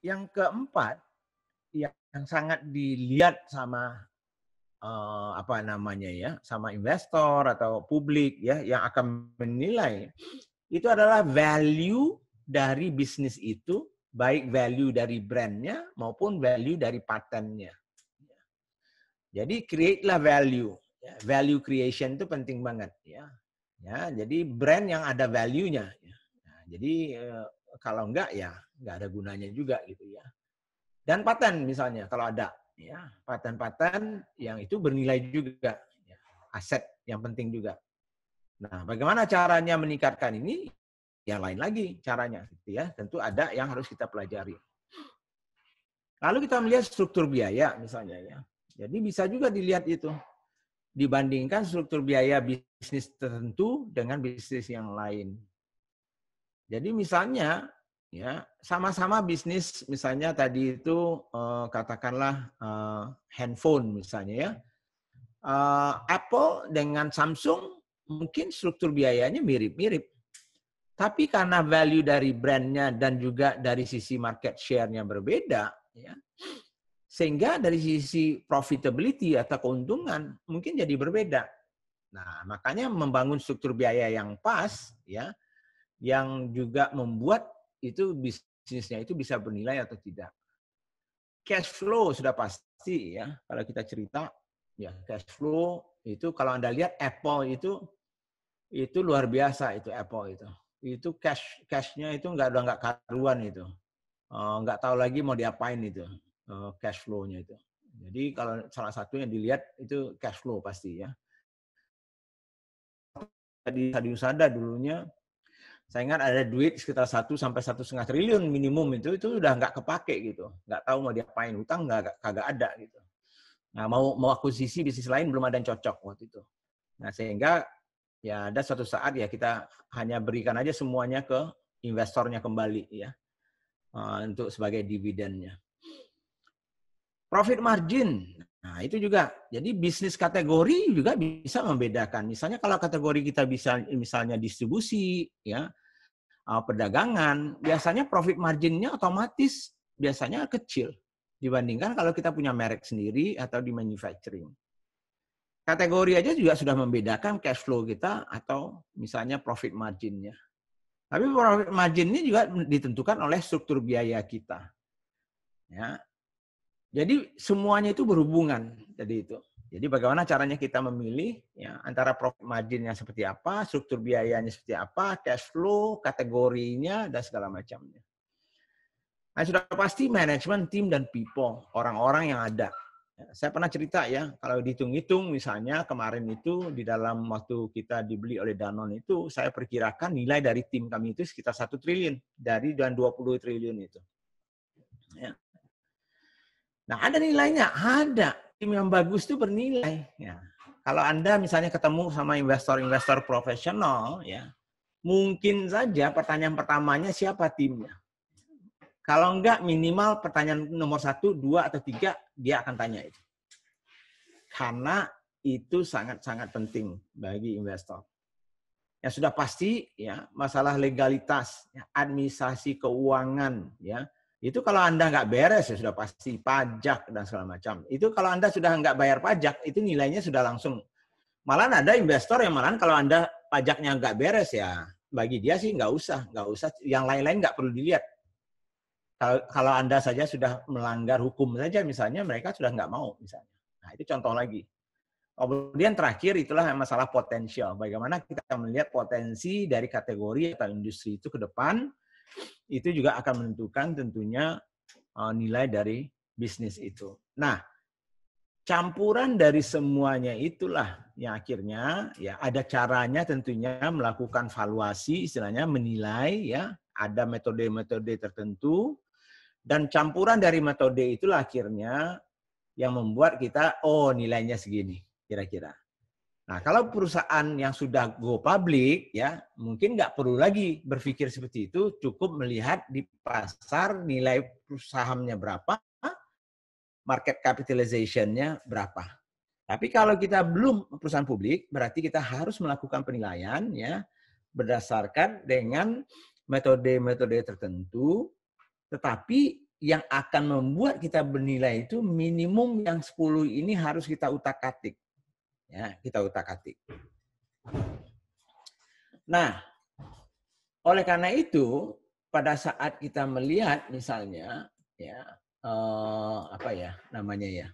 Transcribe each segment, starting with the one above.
Yang keempat, yang sangat dilihat sama apa namanya ya, sama investor atau publik ya yang akan menilai itu adalah value dari bisnis itu, baik value dari brandnya maupun value dari patennya. Jadi create lah value. Value creation itu penting banget ya. Ya, jadi brand yang ada value-nya. Nah, jadi kalau enggak ya enggak ada gunanya juga gitu ya. Dan paten misalnya kalau ada ya, paten-paten yang itu bernilai juga ya, aset yang penting juga. Nah, bagaimana caranya meningkatkan ini? Yang lain lagi caranya gitu ya. Tentu ada yang harus kita pelajari. Lalu kita melihat struktur biaya misalnya ya. Jadi bisa juga dilihat itu dibandingkan struktur biaya bisnis tertentu dengan bisnis yang lain. Jadi misalnya ya sama-sama bisnis misalnya tadi itu katakanlah handphone misalnya ya. Apple dengan Samsung mungkin struktur biayanya mirip-mirip. Tapi karena value dari brandnya dan juga dari sisi market share-nya berbeda, ya, sehingga dari sisi profitability atau keuntungan mungkin jadi berbeda. Nah, makanya membangun struktur biaya yang pas, ya, yang juga membuat itu bisnisnya itu bisa bernilai atau tidak. Cash flow sudah pasti ya, kalau kita cerita, ya cash flow itu kalau Anda lihat Apple itu luar biasa itu Apple itu cashnya itu nggak karuan itu, nggak tahu lagi mau diapain itu cash flow-nya itu. Jadi kalau salah satu yang dilihat itu cash flow pasti ya. Di Usada dulunya saya ingat ada duit sekitar 1 sampai 1,5 triliun minimum itu udah nggak kepake gitu, nggak tahu mau diapain, utang kagak ada gitu. Nah mau akuisisi bisnis lain belum ada yang cocok waktu itu. Nah sehingga ya ada suatu saat ya kita hanya berikan aja semuanya ke investornya kembali ya untuk sebagai dividennya. Profit margin, nah itu juga. Jadi bisnis kategori juga bisa membedakan. Misalnya kalau kategori kita bisa misalnya distribusi, ya perdagangan, biasanya profit marginnya otomatis biasanya kecil dibandingkan kalau kita punya merek sendiri atau di manufacturing. Kategori aja juga sudah membedakan cash flow kita atau misalnya profit marginnya. Tapi profit margin ini juga ditentukan oleh struktur biaya kita. Ya. Jadi semuanya itu berhubungan. Jadi bagaimana caranya kita memilih ya, antara profit marginnya seperti apa, struktur biayanya seperti apa, cash flow, kategorinya, dan segala macamnya. Nah, sudah pasti manajemen, tim, dan people, orang-orang yang ada. Saya pernah cerita ya, kalau dihitung-hitung misalnya kemarin itu di dalam waktu kita dibeli oleh Danone itu, saya perkirakan nilai dari tim kami itu sekitar 1 triliun dari 20 triliun itu. Ya. Nah, ada nilainya, ada. Tim yang bagus itu bernilai. Ya. Kalau Anda misalnya ketemu sama investor-investor profesional, ya, mungkin saja pertanyaan pertamanya siapa timnya. Kalau enggak minimal pertanyaan nomor 1, 2, atau 3 dia akan tanya itu. Karena itu sangat-sangat penting bagi investor. Yang sudah pasti ya masalah legalitas, ya, administrasi keuangan, ya itu kalau Anda nggak beres ya sudah pasti pajak dan segala macam. Itu kalau Anda sudah nggak bayar pajak itu nilainya sudah langsung. Malah ada investor yang malah kalau Anda pajaknya nggak beres ya bagi dia sih nggak usah. Yang lain-lain nggak perlu dilihat. Kalau Anda saja sudah melanggar hukum saja misalnya mereka sudah nggak mau misalnya. Nah itu contoh lagi. Kemudian terakhir itulah masalah potensial. Bagaimana kita melihat potensi dari kategori atau industri itu ke depan, itu juga akan menentukan tentunya nilai dari bisnis itu. Nah, campuran dari semuanya itulah yang akhirnya ya ada caranya tentunya melakukan valuasi, istilahnya menilai ya, ada metode-metode tertentu dan campuran dari metode itulah akhirnya yang membuat kita nilainya segini kira-kira. Nah, kalau perusahaan yang sudah go public, ya mungkin nggak perlu lagi berpikir seperti itu, cukup melihat di pasar nilai sahamnya berapa, market capitalization-nya berapa. Tapi kalau kita belum perusahaan publik, berarti kita harus melakukan penilaian ya berdasarkan dengan metode-metode tertentu, tetapi yang akan membuat kita bernilai itu minimum yang 10 ini harus kita utak-atik. Ya, kita utak-atik. Nah, oleh karena itu, pada saat kita melihat misalnya ya apa ya namanya ya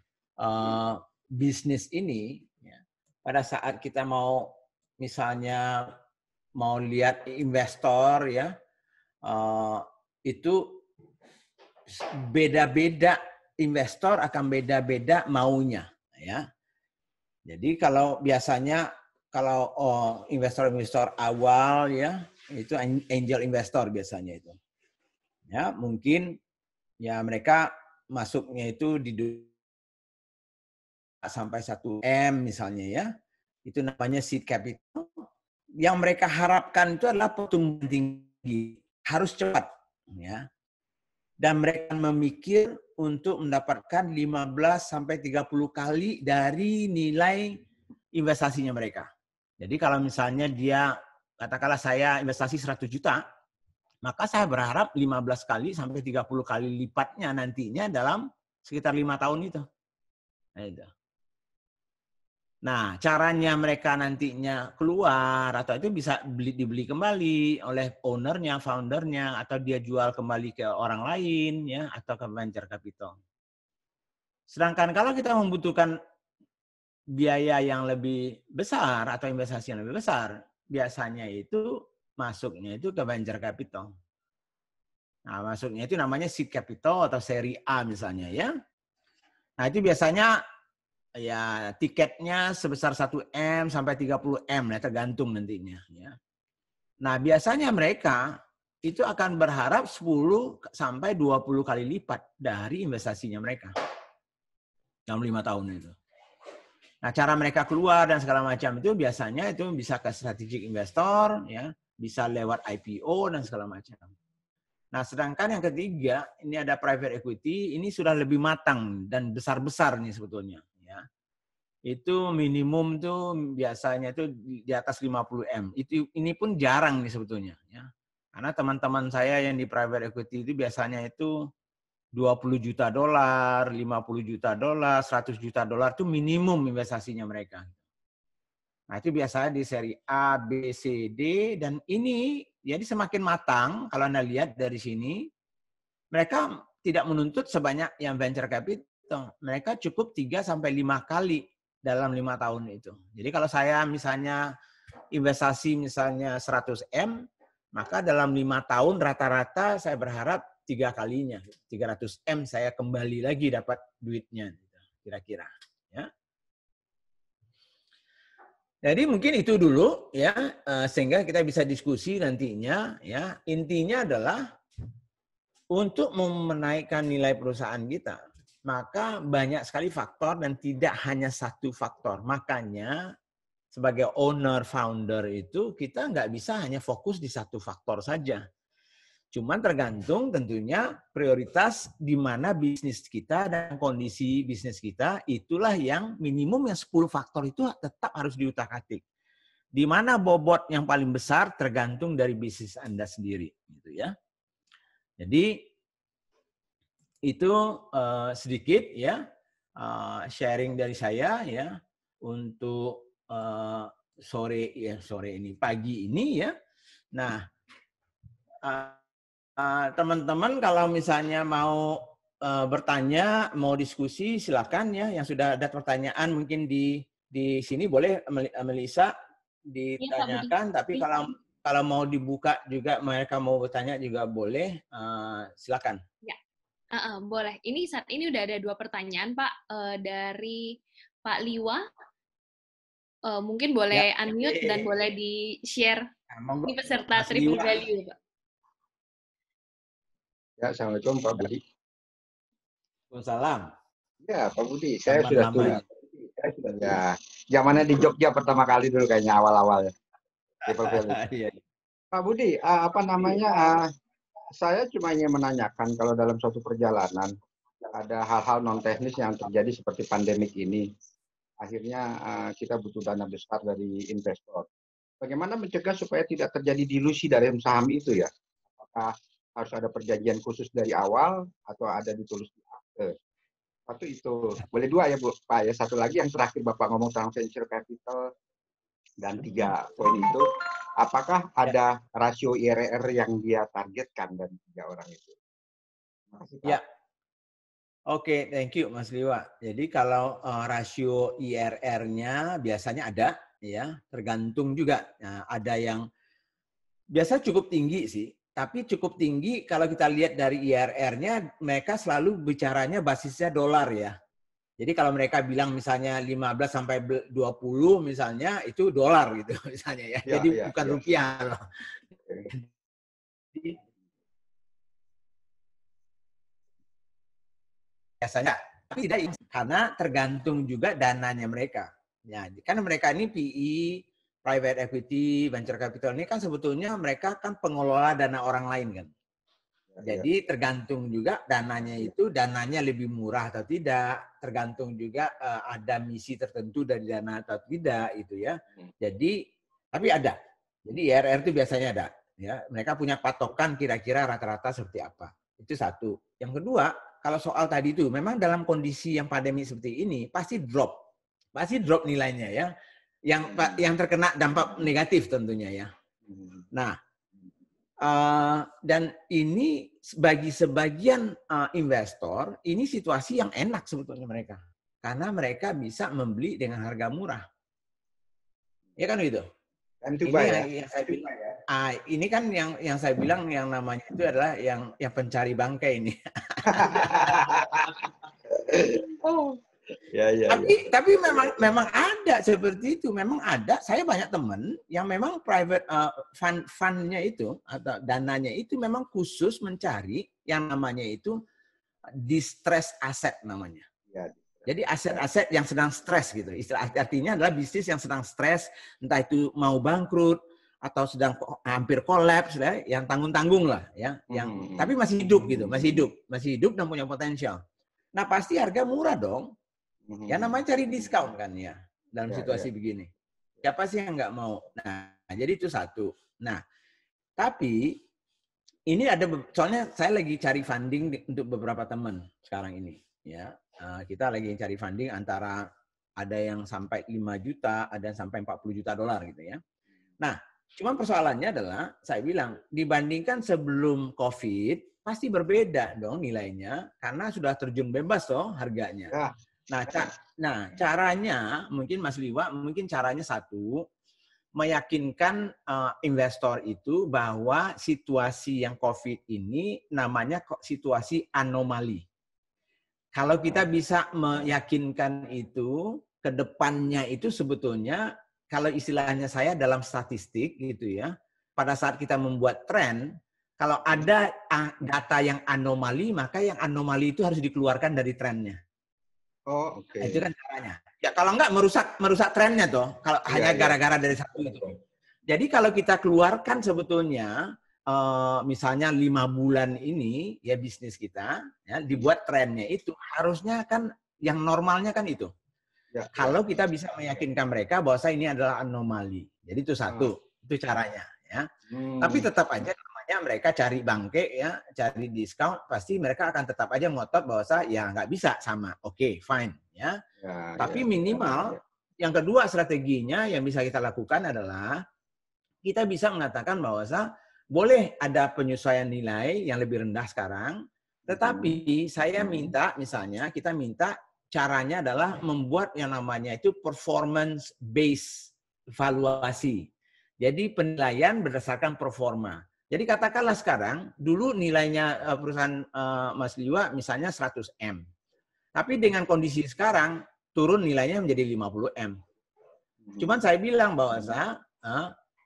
bisnis ini, ya, pada saat kita mau misalnya mau lihat investor ya itu beda-beda investor akan beda-beda maunya ya. Jadi kalau biasanya kalau investor-investor awal ya itu angel investor biasanya itu. Ya, mungkin ya mereka masuknya itu di sampai 1 M misalnya ya. Itu namanya seed capital. Yang mereka harapkan itu adalah pertumbuhan tinggi, harus cepat ya. Dan mereka memikir untuk mendapatkan 15 sampai 30 kali dari nilai investasinya mereka. Jadi kalau misalnya dia katakanlah saya investasi 100 juta, maka saya berharap 15 kali sampai 30 kali lipatnya nantinya dalam sekitar 5 tahun itu. Nah, caranya mereka nantinya keluar atau itu bisa dibeli kembali oleh ownernya, foundernya, atau dia jual kembali ke orang lain ya atau ke venture capital. Sedangkan kalau kita membutuhkan biaya yang lebih besar atau investasi yang lebih besar, biasanya itu masuknya itu ke venture capital. Nah, masuknya itu namanya seed capital atau seri A misalnya ya. Nah, itu biasanya ya tiketnya sebesar 1 M sampai 30 M ya tergantung nantinya ya. Nah, biasanya mereka itu akan berharap 10 sampai 20 kali lipat dari investasinya mereka dalam 5 tahun itu. Nah, cara mereka keluar dan segala macam itu biasanya itu bisa ke strategic investor ya, bisa lewat IPO dan segala macam. Nah, sedangkan yang ketiga, ini ada private equity, ini sudah lebih matang dan besar-besar nih sebetulnya. Ya. Itu minimum tuh biasanya itu di atas 50 M. Ini pun jarang nih sebetulnya. Ya. Karena teman-teman saya yang di private equity itu biasanya itu 20 juta dolar, 50 juta dolar, 100 juta dolar itu minimum investasinya mereka. Nah, itu biasanya di seri A, B, C, D, dan ini jadi semakin matang, kalau Anda lihat dari sini, mereka tidak menuntut sebanyak yang venture capital. Mereka cukup 3-5 kali dalam 5 tahun itu. Jadi kalau saya misalnya investasi misalnya 100 M, maka dalam 5 tahun rata-rata saya berharap 3 kalinya. 300 M saya kembali lagi dapat duitnya, kira-kira. Ya. Jadi mungkin itu dulu ya sehingga kita bisa diskusi nantinya ya. Intinya adalah untuk menaikkan nilai perusahaan kita, maka banyak sekali faktor dan tidak hanya satu faktor. Makanya sebagai owner founder itu kita nggak bisa hanya fokus di satu faktor saja. Cuman tergantung tentunya prioritas di mana bisnis kita dan kondisi bisnis kita, itulah yang minimum yang 10 faktor itu tetap harus diutak-atik. Di mana bobot yang paling besar tergantung dari bisnis Anda sendiri, gitu ya. Jadi itu sedikit ya sharing dari saya ya untuk sore ini pagi ini ya. Nah, teman-teman kalau misalnya mau bertanya, mau diskusi, silakan ya. Yang sudah ada pertanyaan mungkin di sini boleh Melisa ditanyakan. Tapi kalau mau dibuka juga mereka mau bertanya juga boleh. Silakan. Ya, boleh. Ini saat ini udah ada 2 pertanyaan Pak dari Pak Liwa. Mungkin boleh unmute dan boleh di-share di peserta Triple Value, Pak. Ya, Assalamualaikum Pak Budi. Waalaikumsalam. Ya, Pak Budi, saya sudah tulis. Ya, zamannya di Jogja pertama kali dulu kayaknya awal-awal ya. Pak Budi, saya cuma ingin menanyakan kalau dalam suatu perjalanan ada hal-hal non teknis yang terjadi seperti pandemik ini, akhirnya kita butuh dana besar dari investor. Bagaimana mencegah supaya tidak terjadi dilusi dari saham itu ya? Apakah harus ada perjanjian khusus dari awal atau ada ditulis di akte. Satu itu. Boleh dua ya Bu, Pak ya. Satu lagi yang terakhir Bapak ngomong tentang venture capital dan 3 poin itu. Apakah ada rasio IRR yang dia targetkan dari 3 orang itu? Terima kasih, Pak. Ya. Oke, thank you Mas Liwa. Jadi kalau rasio IRR-nya biasanya ada, ya, tergantung juga. Nah, ada yang biasa cukup tinggi sih, tapi cukup tinggi kalau kita lihat dari IRR-nya, mereka selalu bicaranya basisnya dolar ya. Jadi kalau mereka bilang misalnya 15 sampai 20 misalnya, itu dolar gitu misalnya ya. Jadi bukan rupiah loh. Jadi, biasanya, tapi tidak, karena tergantung juga dananya mereka. Ya, kan mereka ini PE, private equity, venture capital ini kan sebetulnya mereka kan pengelola dana orang lain kan. Jadi tergantung juga dananya lebih murah atau tidak, tergantung juga ada misi tertentu dari dana atau tidak itu ya. Jadi tapi ada. Jadi IRR itu biasanya ada. Ya, mereka punya patokan kira-kira rata-rata seperti apa. Itu satu. Yang kedua, kalau soal tadi itu, memang dalam kondisi yang pandemi seperti ini pasti drop nilainya ya. Yang terkena dampak negatif tentunya ya. Nah, dan ini bagi sebagian investor ini situasi yang enak sebetulnya mereka, karena mereka bisa membeli dengan harga murah. Ya kan gitu. Ini yang saya bilang. Ini kan yang saya bilang yang namanya itu adalah yang pencari bangkai ini. Tapi memang ada seperti itu, memang ada. Saya banyak teman yang memang private fund-nya itu atau dananya itu memang khusus mencari yang namanya itu distress asset namanya. Jadi aset-aset yang sedang stres gitu. Artinya adalah bisnis yang sedang stres, entah itu mau bangkrut atau sedang hampir kolaps ya, yang tanggung-tanggung lah ya, tapi masih hidup gitu, masih hidup dan punya potensial. Nah, pasti harga murah dong. Ya namanya cari diskon kan ya dalam situasi begini. Siapa sih yang nggak mau? Nah, jadi itu satu. Nah, tapi ini soalnya saya lagi cari funding untuk beberapa teman sekarang ini. Ya, kita lagi cari funding antara ada yang sampai 5 juta, ada yang sampai 40 juta dolar gitu ya. Nah, cuman persoalannya adalah saya bilang dibandingkan sebelum COVID pasti berbeda dong nilainya karena sudah terjun bebas toh harganya. Nah, caranya mungkin Mas Liwa, mungkin caranya satu, meyakinkan investor itu bahwa situasi yang COVID ini namanya situasi anomali. Kalau kita bisa meyakinkan itu, ke depannya itu sebetulnya, kalau istilahnya saya dalam statistik gitu ya, pada saat kita membuat tren, kalau ada data yang anomali, maka yang anomali itu harus dikeluarkan dari trennya. Oh, oke. Itu kan caranya. Ya kalau enggak merusak trennya toh. Kalau hanya gara-gara dari satu itu. Jadi kalau kita keluarkan sebetulnya misalnya 5 bulan ini ya bisnis kita ya dibuat trennya itu harusnya kan yang normalnya kan itu. Kalau kita bisa meyakinkan mereka bahwa ini adalah anomali. Jadi itu satu, itu caranya ya. Tapi tetap aja mereka cari bangke ya, cari diskon, pasti mereka akan tetap aja ngotot bahwa ya nggak bisa sama. Oke, fine ya. Tapi minimal yang kedua strateginya yang bisa kita lakukan adalah kita bisa mengatakan bahwa boleh ada penyesuaian nilai yang lebih rendah sekarang, tetapi saya minta misalnya kita minta caranya adalah membuat yang namanya itu performance based evaluasi. Jadi penilaian berdasarkan performa. Jadi katakanlah sekarang, dulu nilainya perusahaan Mas Liwa misalnya 100M. Tapi dengan kondisi sekarang, turun nilainya menjadi 50M. Cuman saya bilang bahwa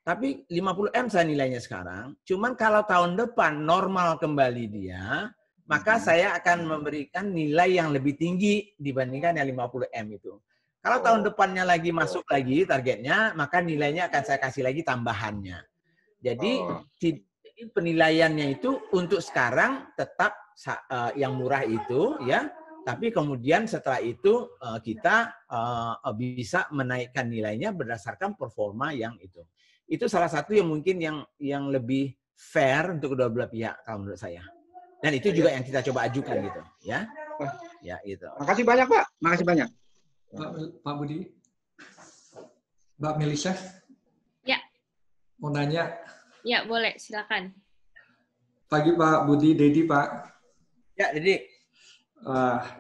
tapi 50M saya nilainya sekarang, cuman kalau tahun depan normal kembali dia, maka saya akan memberikan nilai yang lebih tinggi dibandingkan yang 50M itu. Kalau tahun depannya lagi masuk lagi targetnya, maka nilainya akan saya kasih lagi tambahannya. Jadi penilaiannya itu untuk sekarang tetap yang murah itu ya, tapi kemudian setelah itu kita bisa menaikkan nilainya berdasarkan performa yang itu. Itu salah satu yang mungkin yang lebih fair untuk kedua belah pihak kalau menurut saya. Dan itu juga yang kita coba ajukan gitu, ya. Ya, itu. Makasih banyak, Pak. Makasih banyak. Pak Budi. Mbak Melisa. Ya. Mau nanya? Ya, boleh. Silakan. Pagi Pak Budi, Dedi Pak. Ya, Dedi.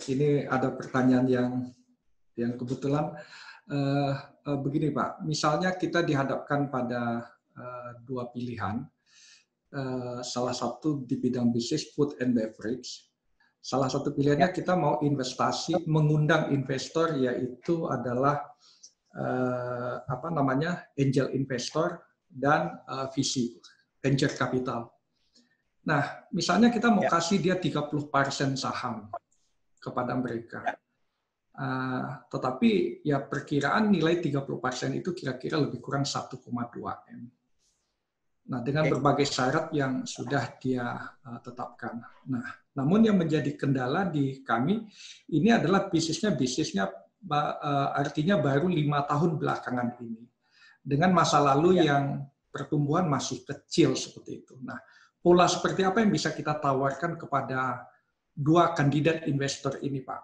Ini ada pertanyaan yang kebetulan begini Pak. Misalnya kita dihadapkan pada dua pilihan. Salah satu di bidang bisnis food and beverage. Salah satu pilihannya kita mau investasi, mengundang investor, yaitu adalah angel investor dan VC, venture capital. Nah, misalnya kita mau kasih dia 30% saham kepada mereka. Tetapi ya perkiraan nilai 30% itu kira-kira lebih kurang 1,2 M. Nah, dengan berbagai syarat yang sudah dia tetapkan. Nah, namun yang menjadi kendala di kami ini adalah bisnisnya artinya baru 5 tahun belakangan ini. Dengan masa lalu yang pertumbuhan masih kecil seperti itu. Nah, pola seperti apa yang bisa kita tawarkan kepada dua kandidat investor ini, Pak?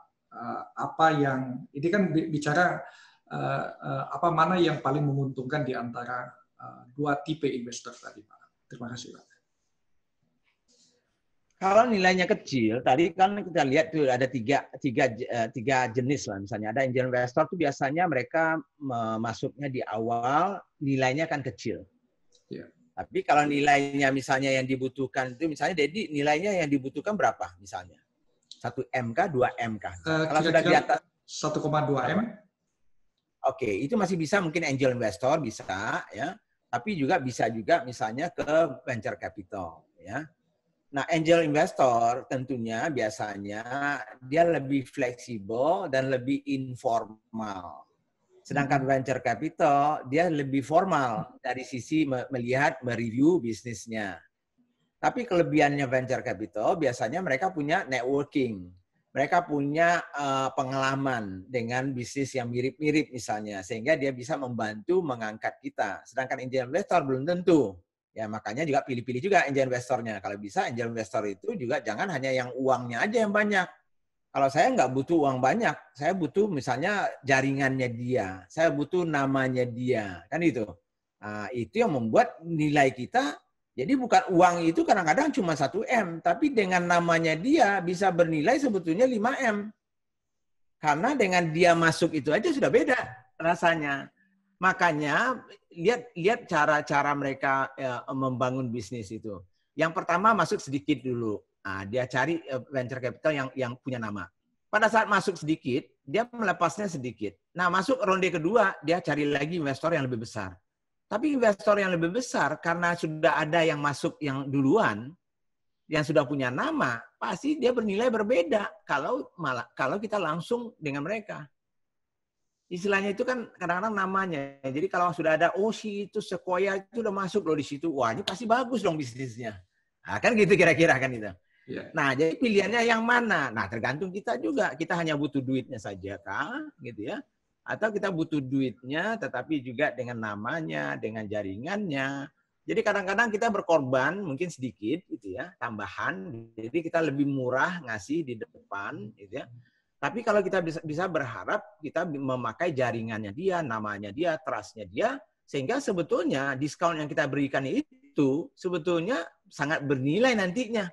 Ini kan bicara mana yang paling menguntungkan di antara dua tipe investor tadi, Pak. Terima kasih, Pak. Kalau nilainya kecil, tadi kan kita lihat tuh ada tiga jenis lah. Misalnya ada angel investor tuh biasanya mereka masuknya di awal, nilainya kan kecil. Yeah. Tapi kalau nilainya misalnya yang dibutuhkan itu, misalnya Dedi nilainya yang dibutuhkan berapa misalnya? 1 M kah, 2 M kah? Kalau sudah di atas 1,2 M. Oke, itu masih bisa mungkin angel investor bisa ya. Tapi juga bisa juga misalnya ke venture capital ya. Nah, angel investor tentunya biasanya dia lebih fleksibel dan lebih informal. Sedangkan venture capital dia lebih formal dari sisi melihat, mereview bisnisnya. Tapi kelebihannya venture capital biasanya mereka punya networking. Mereka punya pengalaman dengan bisnis yang mirip-mirip misalnya. Sehingga dia bisa membantu mengangkat kita. Sedangkan angel investor belum tentu. Ya, makanya juga pilih-pilih juga angel investornya. Kalau bisa angel investor itu juga jangan hanya yang uangnya aja yang banyak. Kalau saya nggak butuh uang banyak, saya butuh misalnya jaringannya dia, saya butuh namanya dia, kan itu. Nah, itu yang membuat nilai kita, jadi bukan uang itu kadang-kadang cuma 1 M, tapi dengan namanya dia bisa bernilai sebetulnya 5 M. Karena dengan dia masuk itu aja sudah beda rasanya. Makanya lihat cara-cara mereka membangun bisnis itu. Yang pertama masuk sedikit dulu. Nah, dia cari venture capital yang punya nama. Pada saat masuk sedikit, dia melepasnya sedikit. Nah, masuk ronde kedua, dia cari lagi investor yang lebih besar. Tapi investor yang lebih besar, karena sudah ada yang masuk yang duluan, yang sudah punya nama, pasti dia bernilai berbeda kalau kita langsung dengan mereka. Istilahnya itu kan kadang-kadang namanya. Jadi kalau sudah ada, itu Sequoia itu udah masuk loh di situ. Wah, ini pasti bagus dong bisnisnya. Nah, kan gitu kira-kira kan itu. Yeah. Nah, jadi pilihannya yang mana? Nah, tergantung kita juga. Kita hanya butuh duitnya saja kah? Gitu ya. Atau kita butuh duitnya tetapi juga dengan namanya, dengan jaringannya. Jadi kadang-kadang kita berkorban mungkin sedikit gitu ya, tambahan. Jadi kita lebih murah ngasih di depan gitu ya. Tapi kalau kita bisa berharap kita memakai jaringannya dia, namanya dia, trust-nya dia, sehingga sebetulnya diskon yang kita berikan itu sebetulnya sangat bernilai nantinya.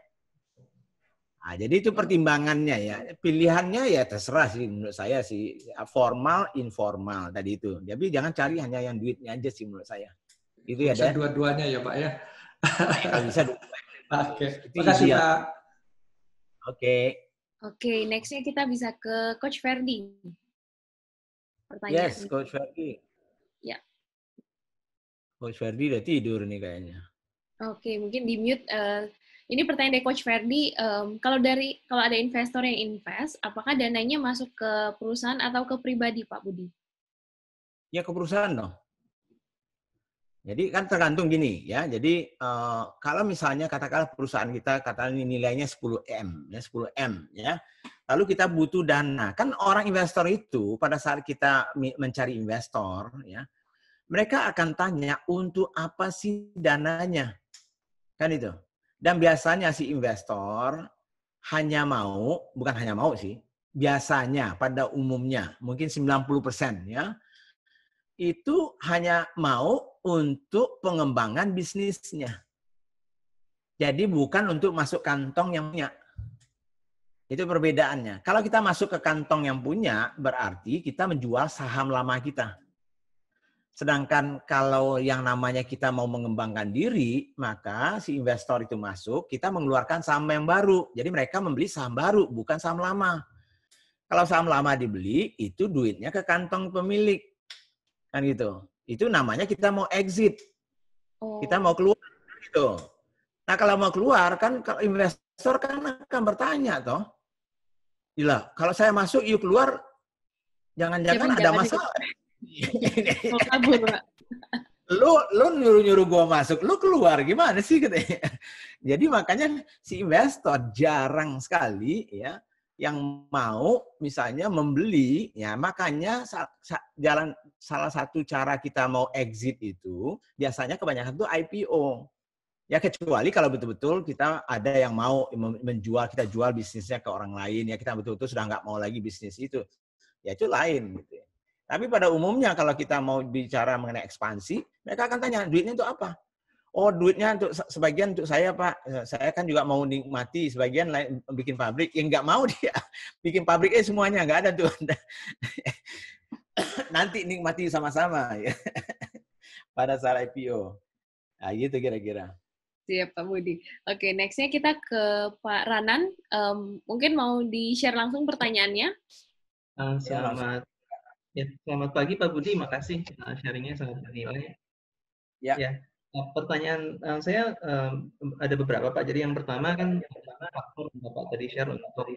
Nah, jadi itu pertimbangannya ya. Pilihannya ya terserah sih menurut saya sih. Formal, informal tadi itu. Jadi jangan cari hanya yang duitnya aja sih menurut saya. Itu ya, bisa dua-duanya ya Pak ya. Kalau bisa dua-duanya. Oke. Terima kasih Pak. Oke, nextnya kita bisa ke Coach Ferdi. Pertanyaan. Yes, Coach Ferdi. Ya. Coach Ferdi udah tidur nih kayaknya. Oke, mungkin di mute. Ini pertanyaan dari Coach Ferdi. Kalau ada investor yang invest, apakah dananya masuk ke perusahaan atau ke pribadi, Pak Budi? Ya ke perusahaan dong. Jadi kan tergantung gini ya. Jadi kalau misalnya katakanlah perusahaan kita katakan nilainya 10 M, ya 10 M ya. Lalu kita butuh dana. Kan orang investor itu pada saat kita mencari investor ya, mereka akan tanya untuk apa sih dananya? Kan itu. Dan biasanya si investor hanya mau, bukan hanya mau sih, biasanya pada umumnya mungkin 90% ya, itu hanya mau untuk pengembangan bisnisnya. Jadi bukan untuk masuk kantong yang punya. Itu perbedaannya. Kalau kita masuk ke kantong yang punya, berarti kita menjual saham lama kita. Sedangkan kalau yang namanya kita mau mengembangkan diri, maka si investor itu masuk, kita mengeluarkan saham yang baru. Jadi mereka membeli saham baru, bukan saham lama. Kalau saham lama dibeli, itu duitnya ke kantong pemilik. Kan gitu. Itu namanya kita mau exit. Kita mau keluar. Gitu. Nah kalau mau keluar, kan kalau investor kan akan bertanya, toh. Gila, kalau saya masuk, yuk keluar, jangan-jangan ada masalah. Lu nyuruh gua masuk, lu keluar gimana sih katanya. Jadi makanya si investor jarang sekali ya yang mau misalnya membeli, ya makanya salah satu cara kita mau exit itu biasanya kebanyakan itu IPO. Ya kecuali kalau betul-betul kita ada yang mau menjual, kita jual bisnisnya ke orang lain, ya kita betul-betul sudah nggak mau lagi bisnis itu, ya itu lain gitu. Tapi pada umumnya kalau kita mau bicara mengenai ekspansi, mereka akan tanya, duitnya untuk apa? Oh, duitnya untuk sebagian untuk saya, Pak. Saya kan juga mau nikmati, sebagian lain bikin pabrik. Yang nggak mau dia bikin pabrik semuanya, nggak ada tuh. Nanti nikmati sama-sama ya. Pada saat IPO. Nah, gitu kira-kira. Siap, Pak Budi. Oke, next-nya kita ke Pak Ranan. Mungkin mau di-share langsung pertanyaannya. Selamat pagi Pak Budi, makasih sharingnya sangat bernilai. Ya. Pertanyaan saya ada beberapa Pak. Jadi yang pertama kan faktor Bapak tadi share untuk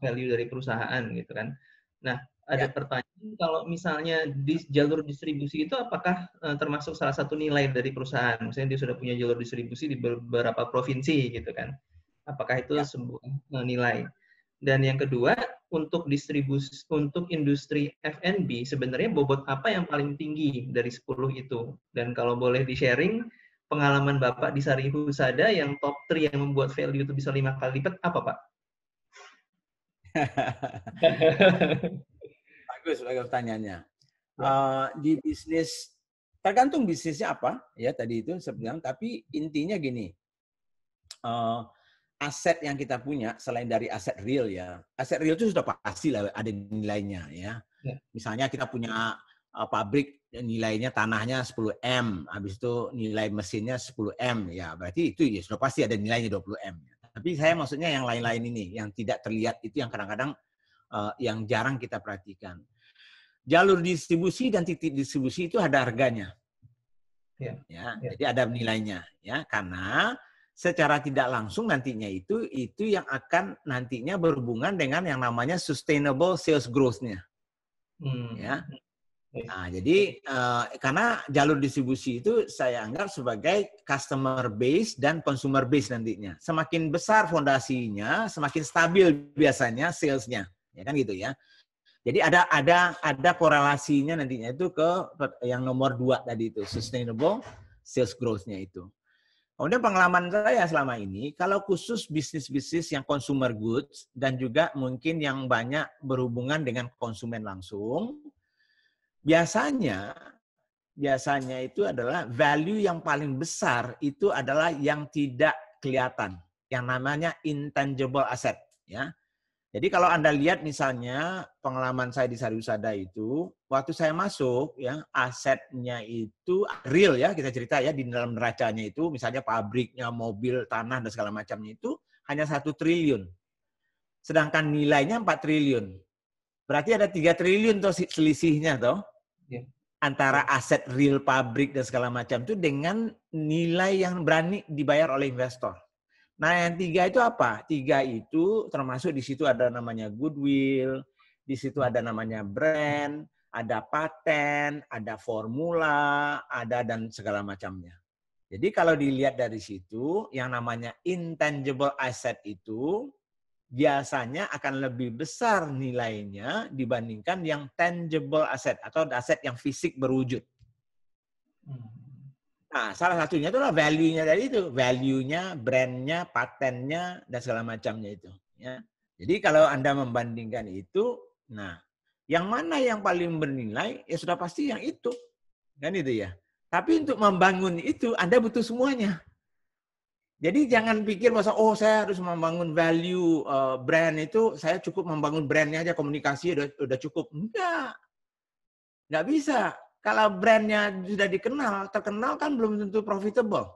value dari perusahaan gitu kan. Nah, ada pertanyaan kalau misalnya di jalur distribusi itu apakah termasuk salah satu nilai dari perusahaan? Misalnya dia sudah punya jalur distribusi di beberapa provinsi gitu kan. Apakah itu sebuah nilai? Dan yang kedua, untuk distribusi untuk industri F&B sebenarnya bobot apa yang paling tinggi dari 10 itu? Dan kalau boleh di-sharing pengalaman Bapak di Sari Husada yang top 3 yang membuat value itu bisa 5 kali lipat apa, Pak? Bagus pertanyaannya. Di bisnis tergantung bisnisnya apa ya tadi itu saya bilang, tapi intinya gini, aset yang kita punya selain dari aset real ya, aset real itu sudah pasti lah ada nilainya ya. Misalnya kita punya pabrik nilainya tanahnya 10 M, habis itu nilai mesinnya 10 M ya, berarti itu ya sudah pasti ada nilainya 20 M. Tapi saya maksudnya yang lain-lain ini yang tidak terlihat itu yang kadang-kadang yang jarang kita perhatikan. Jalur distribusi dan titik distribusi itu ada harganya. Jadi ada nilainya ya, karena secara tidak langsung nantinya itu yang akan nantinya berhubungan dengan yang namanya sustainable sales growth-nya. Ya. Nah, jadi karena jalur distribusi itu saya anggap sebagai customer base dan consumer base nantinya. Semakin besar fondasinya, semakin stabil biasanya sales-nya. Ya kan gitu ya. Jadi ada korelasinya nantinya itu ke yang nomor 2 tadi itu, sustainable sales growth-nya itu. Kemudian pengalaman saya selama ini, kalau khusus bisnis-bisnis yang consumer goods dan juga mungkin yang banyak berhubungan dengan konsumen langsung, biasanya itu adalah value yang paling besar itu adalah yang tidak kelihatan, yang namanya intangible asset, ya. Jadi kalau Anda lihat misalnya pengalaman saya di Sari Husada itu, waktu saya masuk ya asetnya itu real ya, kita cerita ya di dalam neracanya itu misalnya pabriknya, mobil, tanah dan segala macamnya itu hanya 1 triliun. Sedangkan nilainya 4 triliun. Berarti ada 3 triliun tuh selisihnya toh. Antara aset real pabrik dan segala macam itu dengan nilai yang berani dibayar oleh investor. Nah, yang 3 itu apa? 3 itu termasuk di situ ada namanya goodwill, di situ ada namanya brand, ada paten, ada formula, ada dan segala macamnya. Jadi kalau dilihat dari situ, yang namanya intangible asset itu biasanya akan lebih besar nilainya dibandingkan yang tangible asset atau aset yang fisik berwujud. Nah, salah satunya itu adalah value-nya dari itu. Value-nya, brand-nya, patennya, dan segala macamnya itu. Ya. Jadi kalau Anda membandingkan itu, nah, yang mana yang paling bernilai, ya sudah pasti yang itu. Kan itu ya. Tapi untuk membangun itu, Anda butuh semuanya. Jadi jangan pikir masa saya harus membangun value brand itu, saya cukup membangun brandnya aja, komunikasi udah cukup. Nggak bisa. Kalau brandnya sudah dikenal, terkenal kan belum tentu profitable.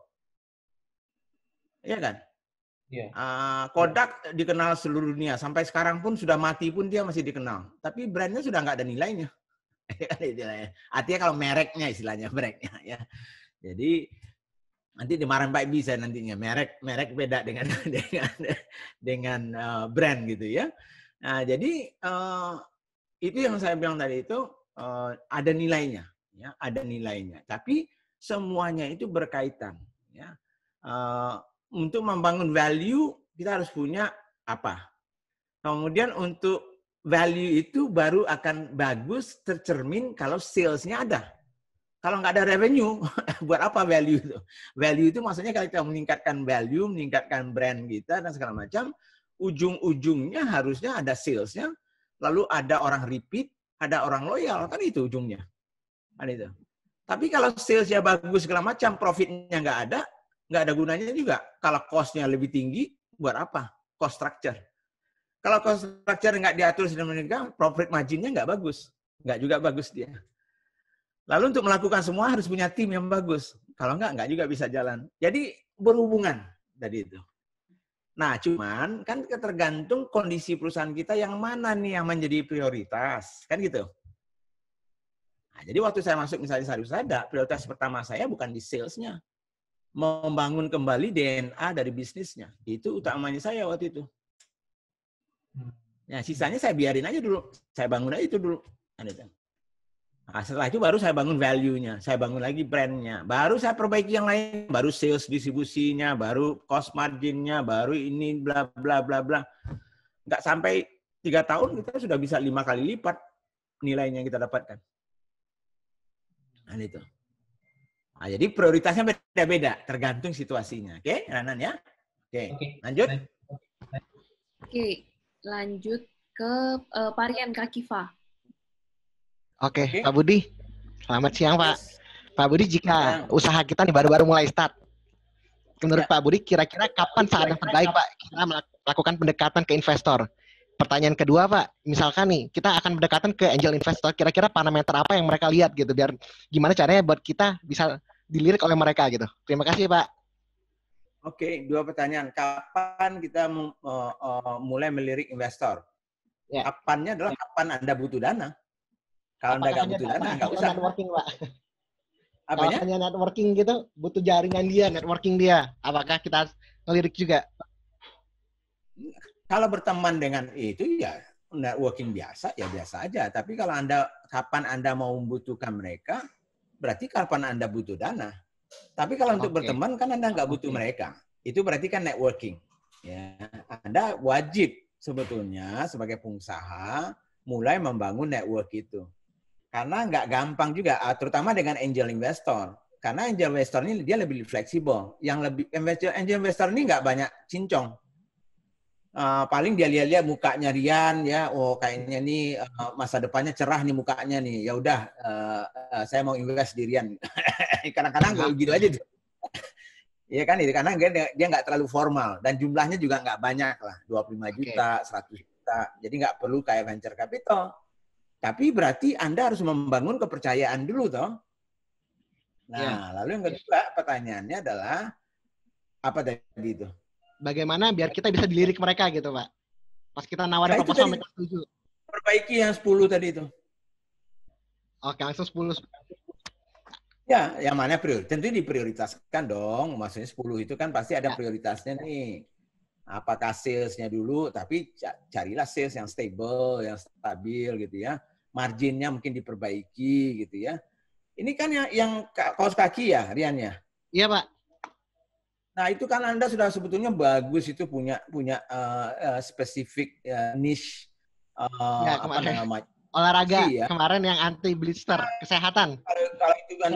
Iya kan? Yeah. Kodak dikenal seluruh dunia. Sampai sekarang pun sudah mati pun dia masih dikenal. Tapi brandnya sudah nggak ada nilainya. Artinya kalau mereknya istilahnya, mereknya. Ya. Jadi nanti dimarahin Pak bisa nantinya. Merek beda dengan brand gitu ya. Nah, jadi itu yang saya bilang tadi itu ada nilainya. Ya, ada nilainya. Tapi semuanya itu berkaitan. Ya. Untuk membangun value kita harus punya apa? Kemudian untuk value itu baru akan bagus tercermin kalau sales-nya ada. Kalau nggak ada revenue, buat apa value itu? Value itu maksudnya kalau kita meningkatkan value, meningkatkan brand kita dan segala macam, ujung-ujungnya harusnya ada sales-nya, lalu ada orang repeat, ada orang loyal, kan itu ujungnya. Kan itu. Tapi kalau sales-nya bagus segala macam, profit-nya nggak ada gunanya juga. Kalau cost-nya lebih tinggi, buat apa? Cost structure. Kalau cost structure nggak diatur sedemikian, profit margin-nya nggak bagus. Nggak juga bagus dia. Lalu untuk melakukan semua harus punya tim yang bagus. Kalau nggak juga bisa jalan. Jadi berhubungan tadi itu. Nah, cuman kan tergantung kondisi perusahaan kita yang mana nih yang menjadi prioritas. Kan gitu. Nah, jadi waktu saya masuk misalnya Sarusada, prioritas pertama saya bukan di sales-nya. Membangun kembali DNA dari bisnisnya. Itu utamanya saya waktu itu. Nah, sisanya saya biarin aja dulu. Saya bangun aja itu dulu. Nah, setelah itu baru saya bangun value-nya. Saya bangun lagi brand-nya. Baru saya perbaiki yang lain. Baru sales distribusinya, baru cost margin-nya, baru ini bla bla bla bla. Nggak sampai 3 tahun kita sudah bisa 5 kali lipat nilainya yang kita dapatkan. Nah, itu. Nah, jadi prioritasnya beda-beda, tergantung situasinya. Oke, Ranan ya? Oke, lanjut. Oke, lanjut ke Parian Kak Kiva. Oke, Pak Budi. Selamat siang, Pak. Pak Budi, jika usaha kita nih baru-baru mulai start, menurut Pak Budi, kira-kira kapan saat yang terbaik, Pak, kita melakukan pendekatan ke investor? Pertanyaan kedua, Pak, misalkan nih, kita akan pendekatan ke angel investor, kira-kira parameter apa yang mereka lihat gitu, biar gimana caranya buat kita bisa dilirik oleh mereka gitu. Terima kasih, Pak. Oke, 2 pertanyaan. Kapan kita mulai melirik investor? Ya. Kapannya adalah kapan Anda butuh dana. Kalau Anda nggak butuh dana, nggak usah. Networking, Pak. Apanya? Kalau hanya networking gitu, butuh jaringan dia, networking dia. Apakah kita ngelirik juga? Kalau berteman dengan itu ya networking biasa, ya biasa aja. Tapi kalau kapan Anda mau membutuhkan mereka, berarti kapan Anda butuh dana. Tapi kalau untuk berteman kan Anda nggak butuh mereka. Itu berarti kan networking. Ya, Anda wajib sebetulnya sebagai pengusaha mulai membangun network itu. Karena nggak gampang juga, terutama dengan angel investor. Karena angel investor ini dia lebih fleksibel. Angel investor ini nggak banyak cincong. Paling dia lihat-lihat mukanya Rian ya, kayaknya nih masa depannya cerah nih mukanya nih. Ya udah, saya mau invest di Rian. Kadang-kadang kayak gitu aja tuh. Iya kan, itu karena dia nggak terlalu formal dan jumlahnya juga nggak banyak lah, 25 juta, 100 juta. Jadi nggak perlu kayak venture capital. Tapi berarti Anda harus membangun kepercayaan dulu toh. Nah, lalu yang kedua pertanyaannya adalah apa tadi itu? Bagaimana biar kita bisa dilirik mereka gitu, Pak? Pas kita nawarin proposal mereka setuju. Perbaiki yang 10 tadi itu. Oke, langsung 10. Ya, yang mana prioritas? Tentu diprioritaskan dong. Maksudnya 10 itu kan pasti ada prioritasnya nih. Apakah salesnya dulu, tapi carilah sales yang stable, yang stabil gitu ya. Marginnya mungkin diperbaiki gitu ya. Ini kan yang kaos kaki ya, Rian ya? Iya, Pak. Nah, itu kan Anda sudah sebetulnya bagus itu punya spesifik niche apa namanya? Olahraga ya? Kemarin yang anti blister, kesehatan. Kalau itu kan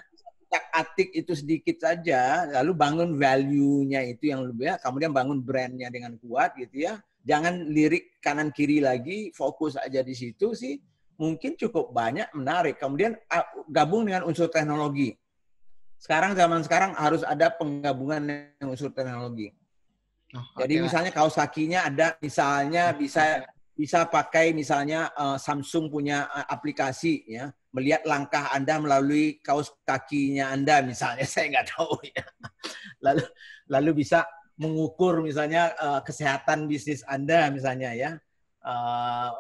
atik itu sedikit saja, lalu bangun value-nya itu yang lebih, kemudian bangun brand-nya dengan kuat gitu ya. Jangan lirik kanan kiri lagi, fokus aja di situ sih, mungkin cukup banyak menarik. Kemudian gabung dengan unsur teknologi. Zaman sekarang harus ada penggabungan dengan unsur teknologi. Jadi misalnya kaos kakinya ada, misalnya bisa pakai misalnya Samsung punya aplikasi ya, melihat langkah Anda melalui kaos kakinya Anda misalnya, saya nggak tahu ya. Lalu bisa mengukur misalnya kesehatan bisnis Anda misalnya ya,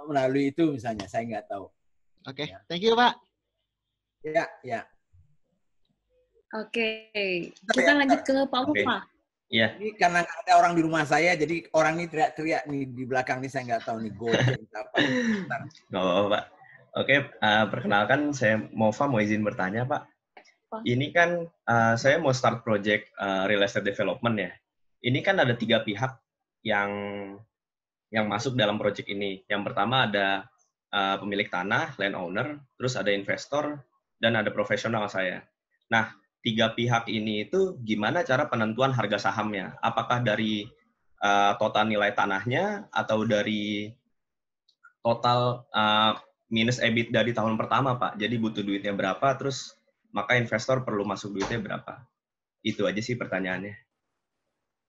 melalui itu misalnya, saya nggak tahu. Oke, thank you Pak. Ya. Oke, kita lanjut ke Pak Mufa. Iya. Ini karena ada orang di rumah saya, jadi orang ini teriak-teriak nih di belakang nih, saya nggak tahu nih Gojek apa. Nggak apa-apa, Pak. Oke, perkenalkan saya mau izin bertanya, Pak. Ini kan saya mau start project real estate development ya. Ini kan ada 3 pihak yang masuk dalam project ini. Yang pertama ada pemilik tanah, landowner, terus ada investor, dan ada profesional saya. Nah, 3 pihak ini itu gimana cara penentuan harga sahamnya? Apakah dari total nilai tanahnya atau dari total minus EBIT dari tahun pertama, Pak? Jadi butuh duitnya berapa, terus maka investor perlu masuk duitnya berapa? Itu aja sih pertanyaannya.